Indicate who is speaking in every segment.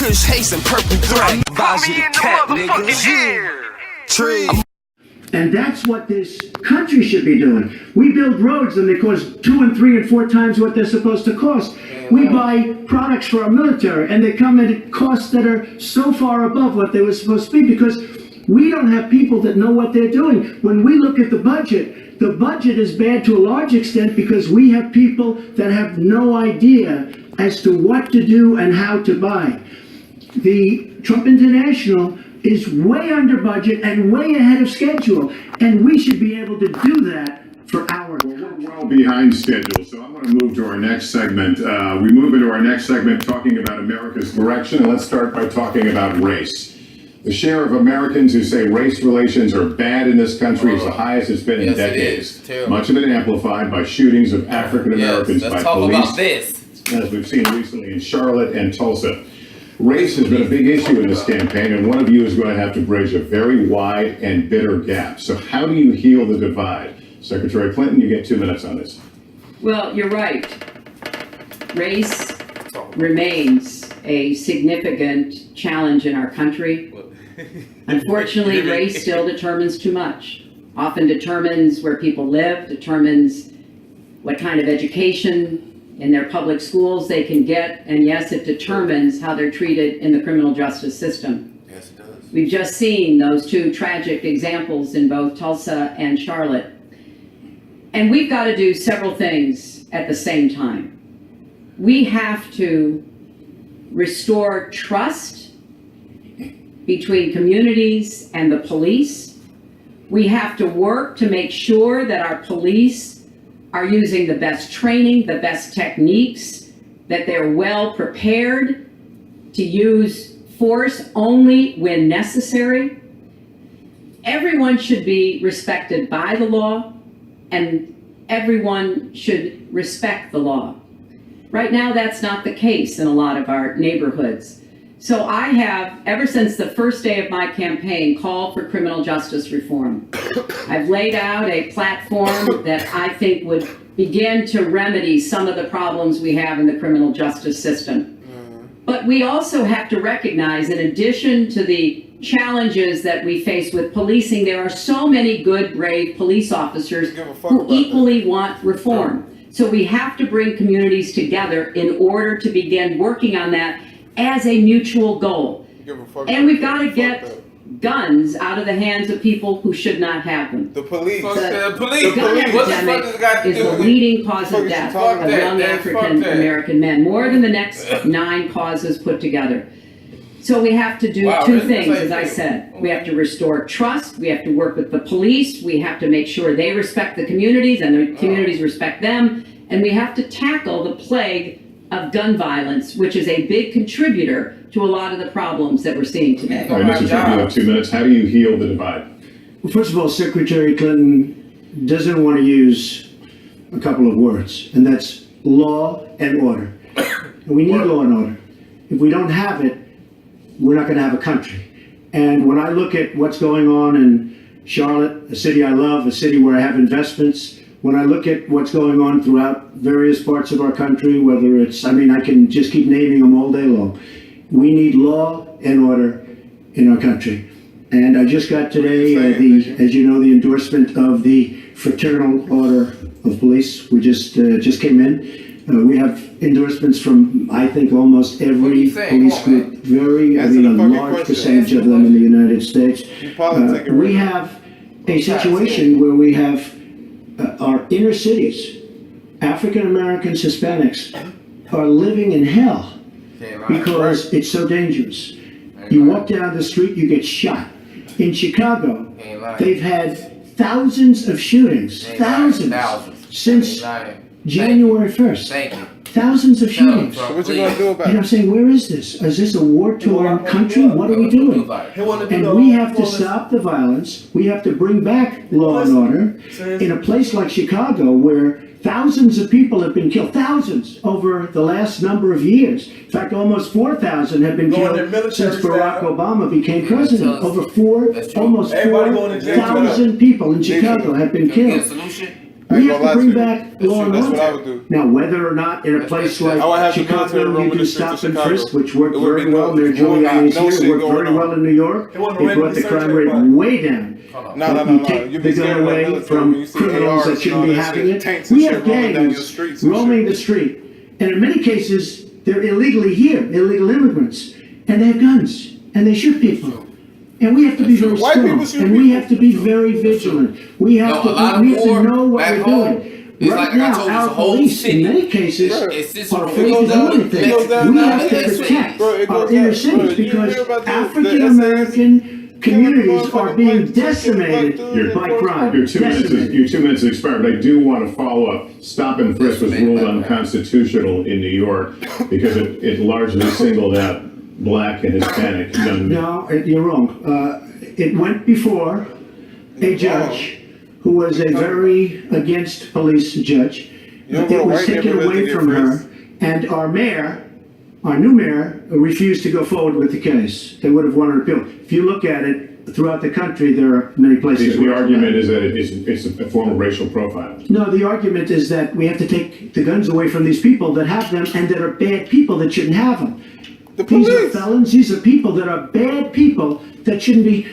Speaker 1: Kush, haze, and purple threat. Advise you to cat, niggas. Tree.
Speaker 2: And that's what this country should be doing. We build roads and they cost 2 and 3 and 4 times what they're supposed to cost. We buy products for our military and they come at costs that are so far above what they were supposed to be because we don't have people that know what they're doing. When we look at the budget is bad to a large extent because we have people that have no idea as to what to do and how to buy. The Trump International is way under budget and way ahead of schedule, and we should be able to do that for our.
Speaker 3: Well, we're well behind schedule, so I'm going to move to our next segment. We move into our next segment talking about America's direction, and let's start by talking about race. The share of Americans who say race relations are bad in this country is the highest it's been in decades. Much of it amplified by shootings of African Americans by police,
Speaker 4: about this.
Speaker 3: as we've seen recently in Charlotte and Tulsa. Race has been a big issue in this campaign, and one of you is going to have to bridge a very wide and bitter gap. So how do you heal the divide? Secretary Clinton, you get 2 minutes on this.
Speaker 5: Well, you're right. Race remains a significant challenge in our country. Unfortunately, race still determines too much. Often determines where people live, determines what kind of education in their public schools they can get, and yes, it determines how they're treated in the criminal justice system.
Speaker 4: Yes, it does.
Speaker 5: We've just seen those 2 tragic examples in both Tulsa and Charlotte. And we've got to do several things at the same time. We have to restore trust between communities and the police. We have to work to make sure that our police are using the best training, the best techniques, that they're well prepared to use force only when necessary. Everyone should be respected by the law, and everyone should respect the law. Right now, that's not the case in a lot of our neighborhoods. So I have, ever since the first day of my campaign, called for criminal justice reform. I've laid out a platform that I think would begin to remedy some of the problems we have in the criminal justice system. But we also have to recognize, in addition to the challenges that we face with policing, there are so many good, brave police officers who equally want reform. So we have to bring communities together in order to begin working on that as a mutual goal. And we've got to get guns out of the hands of people who should not have them.
Speaker 4: The police.
Speaker 5: The gun epidemic is the leading cause of death of young African American men, more than the next 9 causes put together. So we have to do 2 things, as I said. We have to restore trust. We have to work with the police. We have to make sure they respect the communities and the communities respect them. And we have to tackle the plague of gun violence, which is a big contributor to a lot of the problems that we're seeing today.
Speaker 3: All right, Mr. Trump, you have 2 minutes. How do you heal the divide?
Speaker 2: Well, first of all, Secretary Clinton doesn't want to use a couple of words, and that's law and order. And we need law and order. If we don't have it, we're not going to have a country. And when I look at what's going on in Charlotte, a city I love, a city where I have investments, when I look at what's going on throughout various parts of our country, whether it's, I can just keep naming them all day long. We need law and order in our country. And I just got today, as you know, the endorsement of the Fraternal Order of Police. We just came in. We have endorsements from, I think, almost every police group, a large percentage of them in the United States. We have a situation where we have our inner cities, African Americans, Hispanics, are living in hell because it's so dangerous. You walk down the street, you get shot. In Chicago, they've had thousands of shootings, thousands, since January 1st.
Speaker 4: Thank you.
Speaker 2: Thousands of shootings.
Speaker 4: What you gonna do about it?
Speaker 2: And I'm saying, where is this? Is this a war-torn country? What are we doing? And we have to stop the violence. We have to bring back law and order in a place like Chicago, where thousands of people have been killed, thousands over the last number of years. In fact, almost 4,000 have been killed since Barack Obama became president. Almost 4,000 people in Chicago have been killed. We have to bring back law and
Speaker 4: That's what I
Speaker 2: order.
Speaker 4: would do.
Speaker 2: Now, whether or not in a place like
Speaker 4: I would have the military
Speaker 2: Chicago
Speaker 4: room
Speaker 2: you
Speaker 4: in
Speaker 2: do
Speaker 4: the streets of
Speaker 2: stop and
Speaker 4: Chicago.
Speaker 2: frisk, which worked
Speaker 4: It would be
Speaker 2: very well
Speaker 4: no-
Speaker 2: near Giuliani's
Speaker 4: no
Speaker 2: here,
Speaker 4: shit
Speaker 2: it worked
Speaker 4: going
Speaker 2: very
Speaker 4: on.
Speaker 2: well in New York.
Speaker 6: They want
Speaker 2: It
Speaker 6: to
Speaker 2: brought the
Speaker 6: search
Speaker 2: crime rate
Speaker 6: everybody.
Speaker 2: way down.
Speaker 4: No.
Speaker 2: Take
Speaker 4: You
Speaker 2: the
Speaker 4: be
Speaker 2: gun
Speaker 4: scared of
Speaker 2: away
Speaker 4: that military
Speaker 2: from
Speaker 4: when you see
Speaker 2: criminals
Speaker 4: ARs
Speaker 2: that
Speaker 4: and
Speaker 2: shouldn't
Speaker 4: all
Speaker 2: be
Speaker 4: that
Speaker 2: having
Speaker 4: shit,
Speaker 2: it.
Speaker 4: tanks and
Speaker 2: We
Speaker 4: shit
Speaker 2: have
Speaker 4: rolling down your
Speaker 2: gangs
Speaker 4: streets and
Speaker 2: roaming
Speaker 4: shit.
Speaker 2: the street, and in many cases, they're illegally here, illegal immigrants, and they have guns, and they shoot people. And we have to be very
Speaker 4: White
Speaker 2: strong,
Speaker 4: people shoot
Speaker 2: and we
Speaker 4: people.
Speaker 2: have to be very vigilant. We have
Speaker 1: No, a lot of
Speaker 2: we have to
Speaker 1: war
Speaker 2: know what
Speaker 1: back
Speaker 2: we're
Speaker 1: home
Speaker 2: doing.
Speaker 1: is
Speaker 2: Right
Speaker 1: like I
Speaker 2: now,
Speaker 1: told you,
Speaker 2: our
Speaker 1: it's a whole
Speaker 2: police,
Speaker 1: city.
Speaker 2: in many cases,
Speaker 1: It's this
Speaker 2: are
Speaker 1: it
Speaker 2: afraid
Speaker 1: goes
Speaker 2: to do
Speaker 1: down-
Speaker 2: anything.
Speaker 1: it goes
Speaker 4: down
Speaker 2: We
Speaker 4: now.
Speaker 2: have to
Speaker 1: It's-
Speaker 2: protect
Speaker 4: Bro, it
Speaker 2: our
Speaker 4: goes
Speaker 2: inner
Speaker 4: down.
Speaker 2: cities
Speaker 4: Bro, you
Speaker 2: because
Speaker 4: hear about the
Speaker 2: African American communities are being
Speaker 4: motherfucking
Speaker 2: decimated
Speaker 3: You're-
Speaker 2: by crime.
Speaker 3: Your 2 minutes
Speaker 2: Decimated.
Speaker 3: your 2 minutes has expired, but I do want to follow up. Stop and frisk was ruled unconstitutional in New York because it largely singled out black and Hispanic young men.
Speaker 2: No, you're wrong. It went before a judge who was a very against police judge.
Speaker 4: You don't go to
Speaker 2: It was
Speaker 4: white
Speaker 2: taken
Speaker 4: neighborhoods
Speaker 2: away
Speaker 4: to get
Speaker 2: from her,
Speaker 4: frisked?
Speaker 2: and our mayor, our new mayor, refused to go forward with the case. They would have won an appeal. If you look at it throughout the country, there are many places.
Speaker 3: The
Speaker 2: where
Speaker 3: argument is that it's a form of racial profiling.
Speaker 2: No, the argument is that we have to take the guns away from these people that have them and that are bad people that shouldn't have them.
Speaker 4: The
Speaker 2: These are
Speaker 4: police.
Speaker 2: felons, these are people that are bad people that shouldn't be.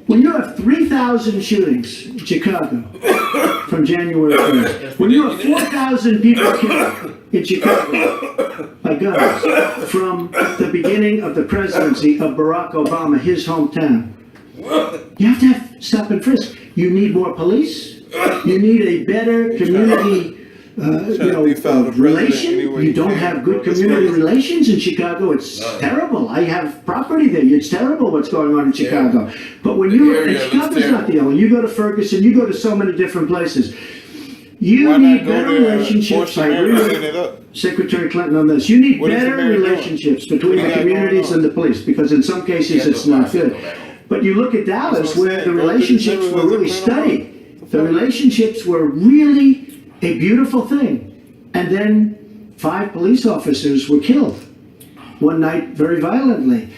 Speaker 2: When you have 3,000 shootings in Chicago from January 1st, when you have 4,000 people killed in Chicago by guns from the beginning of the presidency of Barack Obama, his hometown, you have to have stop and frisk. You need more police. You need a better community relation. You don't have good community relations in Chicago. It's terrible. I have property there. It's terrible what's going on in Chicago. But when you, and Chicago's not the only, you go to Ferguson, you go to so many different places. You
Speaker 4: Why
Speaker 2: need
Speaker 4: not go
Speaker 2: better
Speaker 4: there,
Speaker 2: relationships.
Speaker 4: force
Speaker 2: I
Speaker 4: your
Speaker 2: agree
Speaker 4: mayor to
Speaker 2: with
Speaker 4: clean it up?
Speaker 2: Secretary Clinton on this. You need
Speaker 4: What is the
Speaker 2: better
Speaker 4: mayor doing?
Speaker 2: relationships between
Speaker 4: What
Speaker 2: the
Speaker 4: is that going
Speaker 2: communities
Speaker 4: on?
Speaker 2: and the police, because in some cases it's not good. But you look at Dallas,
Speaker 4: That's what I'm
Speaker 2: where
Speaker 4: saying.
Speaker 2: the
Speaker 4: Go to the
Speaker 2: relationships were
Speaker 4: neighborhoods
Speaker 2: really
Speaker 4: and clean 'em up.
Speaker 2: studied. The relationships were really a beautiful thing. And then 5 police officers were killed one night very violently.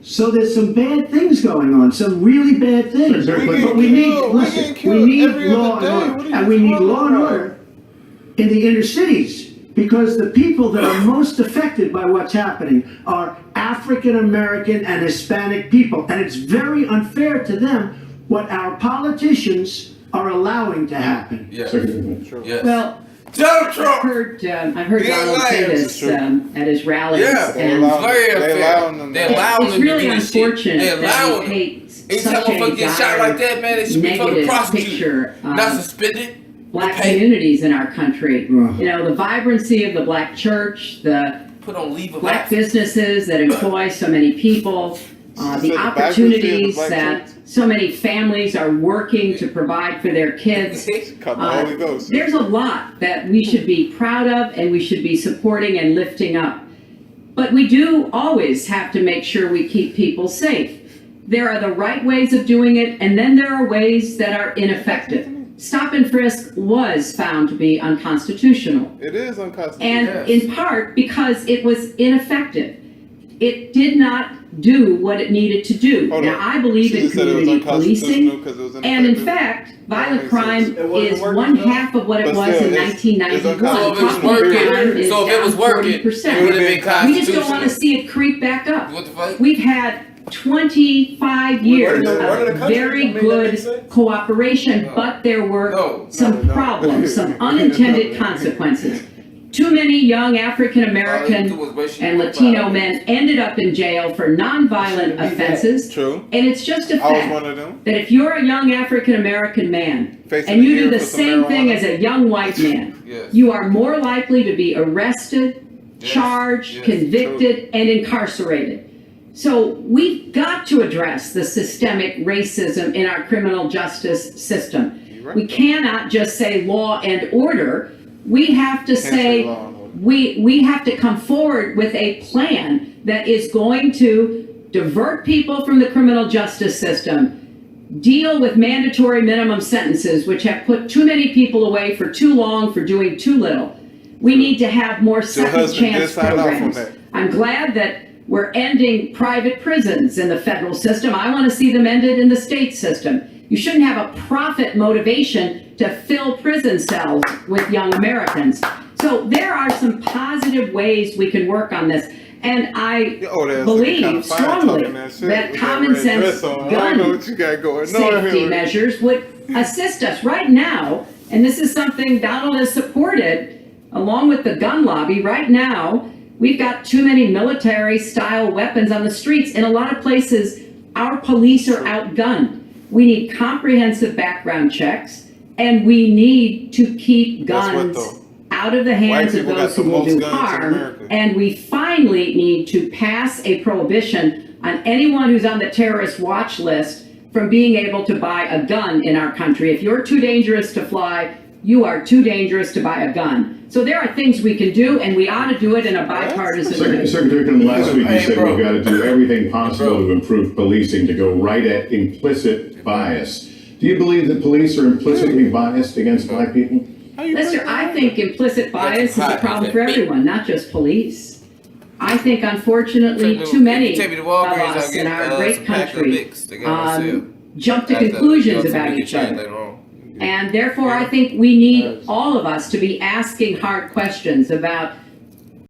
Speaker 2: So there's some bad things going on, some really bad things.
Speaker 4: We
Speaker 2: But
Speaker 4: get
Speaker 2: we need,
Speaker 4: killed. We
Speaker 2: listen,
Speaker 4: get
Speaker 2: we
Speaker 4: killed
Speaker 2: need
Speaker 4: every other
Speaker 2: law and
Speaker 4: day.
Speaker 2: order.
Speaker 4: What are you
Speaker 2: And we need
Speaker 4: talking
Speaker 2: law and
Speaker 4: about?
Speaker 2: order in the inner cities, because the people that are most affected by what's happening are African American and Hispanic people, and it's very unfair to them what our politicians are allowing to happen.
Speaker 1: Yes. Yes.
Speaker 5: Well,
Speaker 1: Donald
Speaker 5: I've
Speaker 1: Trump.
Speaker 5: heard
Speaker 1: Be
Speaker 5: Donald say
Speaker 1: alive.
Speaker 5: this at his rallies,
Speaker 1: Yeah.
Speaker 4: They
Speaker 5: and
Speaker 4: allow-
Speaker 1: Very
Speaker 4: they
Speaker 1: unfair.
Speaker 4: allowing them.
Speaker 1: They allow
Speaker 5: it's
Speaker 1: them to
Speaker 5: really
Speaker 1: do this shit.
Speaker 5: unfortunate
Speaker 1: They
Speaker 5: that
Speaker 1: allow
Speaker 5: we
Speaker 1: them.
Speaker 5: paint
Speaker 1: Anytime
Speaker 5: such
Speaker 1: a motherfucker
Speaker 5: a
Speaker 1: get shot like that, man, they should be fucking
Speaker 5: negative
Speaker 1: prosecuted.
Speaker 5: picture
Speaker 1: Not
Speaker 5: of
Speaker 1: suspended.
Speaker 5: black
Speaker 1: Pay.
Speaker 5: communities in our country.
Speaker 2: Ugh.
Speaker 5: You know, the vibrancy of the black church, the
Speaker 1: Put on leave of
Speaker 5: black
Speaker 1: absence.
Speaker 5: businesses that employ so many people,
Speaker 4: You
Speaker 5: the
Speaker 4: said the vibrancy of the
Speaker 5: opportunities
Speaker 4: black
Speaker 5: that
Speaker 4: church?
Speaker 5: so many families are working to provide for their kids.
Speaker 4: Caught the Holy Ghost.
Speaker 5: There's a lot that we should be proud of and we should be supporting and lifting up. But we do always have to make sure we keep people safe. There are the right ways of doing it, and then there are ways that are ineffective. Stop and frisk was found to be unconstitutional,
Speaker 4: It is unconstitutional.
Speaker 5: and
Speaker 1: Yes.
Speaker 5: in part because it was ineffective. It did not do what it needed to do.
Speaker 4: Hold
Speaker 5: Now,
Speaker 4: on.
Speaker 5: I believe
Speaker 4: She
Speaker 5: in
Speaker 4: just said it was
Speaker 5: community
Speaker 4: unconstitutional
Speaker 5: policing,
Speaker 4: 'cause it was
Speaker 5: and in
Speaker 4: ineffective.
Speaker 5: fact, violent
Speaker 4: makes
Speaker 5: crime
Speaker 4: sense.
Speaker 6: It wasn't
Speaker 5: is
Speaker 6: working,
Speaker 5: one
Speaker 6: though.
Speaker 5: half of what it
Speaker 4: But
Speaker 5: was
Speaker 4: still,
Speaker 5: in
Speaker 4: it's
Speaker 5: 1991.
Speaker 4: unconstitutional.
Speaker 1: So if it was
Speaker 5: Property crime
Speaker 1: working,
Speaker 5: is
Speaker 1: so if it
Speaker 5: down
Speaker 1: was working,
Speaker 5: 40%.
Speaker 1: it would have been
Speaker 5: We just don't
Speaker 1: constitutional.
Speaker 5: want to see it creep back up.
Speaker 1: What the fuck?
Speaker 5: We've had 25 years
Speaker 6: Running the
Speaker 5: of
Speaker 6: country,
Speaker 5: very
Speaker 6: I mean, that
Speaker 5: good
Speaker 6: makes sense.
Speaker 5: cooperation, but there were
Speaker 1: No.
Speaker 5: some problems, some unintended consequences. Too many young African American and Latino men ended up in jail for nonviolent offenses.
Speaker 4: True.
Speaker 5: And it's just a
Speaker 4: I was
Speaker 5: fact
Speaker 4: one of them.
Speaker 5: that if you're a young African American man
Speaker 4: Facing
Speaker 5: and
Speaker 4: a
Speaker 5: you
Speaker 4: year
Speaker 5: do the
Speaker 4: for some
Speaker 5: same thing
Speaker 4: marijuana.
Speaker 5: as a young white man,
Speaker 1: Yes.
Speaker 5: you are more likely to be arrested,
Speaker 1: Yes,
Speaker 5: charged,
Speaker 1: yes,
Speaker 5: convicted, and incarcerated. So we've got to address the systemic racism in our criminal justice system.
Speaker 4: You're right.
Speaker 5: We cannot just say law and order. We have to
Speaker 4: Can't say
Speaker 5: say,
Speaker 4: law and order.
Speaker 5: we have to come forward with a plan that is going to divert people from the criminal justice system, deal with mandatory minimum sentences, which have put too many people away for too long for doing too little. We need to have more second
Speaker 4: husband did
Speaker 5: chance
Speaker 4: sign off on
Speaker 5: programs.
Speaker 4: that.
Speaker 5: I'm glad that we're ending private prisons in the federal system. I want to see them ended in the state system. You shouldn't have a profit motivation to fill prison cells with young Americans. So there are some positive ways we can work on this. And I believe strongly that common sense gun safety measures would assist us right now. And this is something Donald has supported along with the gun lobby. Right now, we've got too many military style weapons on the streets. In a lot of places, our police are outgunned. We need comprehensive background checks, and we need to keep guns out of the hands of those who will do harm. And we finally need to pass a prohibition on anyone who's on the terrorist watch list from being able to buy a gun in our country. If you're too dangerous to fly, you are too dangerous to buy a gun. So there are things we can do, and we ought to do it in a bipartisan way.
Speaker 3: Secretary Clinton, last week you said we've got to do everything possible to improve policing, to go right at implicit bias. Do you believe that police are implicitly biased against black people?
Speaker 5: Lester, I think implicit bias is a problem for everyone, not just police. I think, unfortunately, too many of us in our great country jump to conclusions about each other. And therefore, I think we need all of us to be asking hard questions about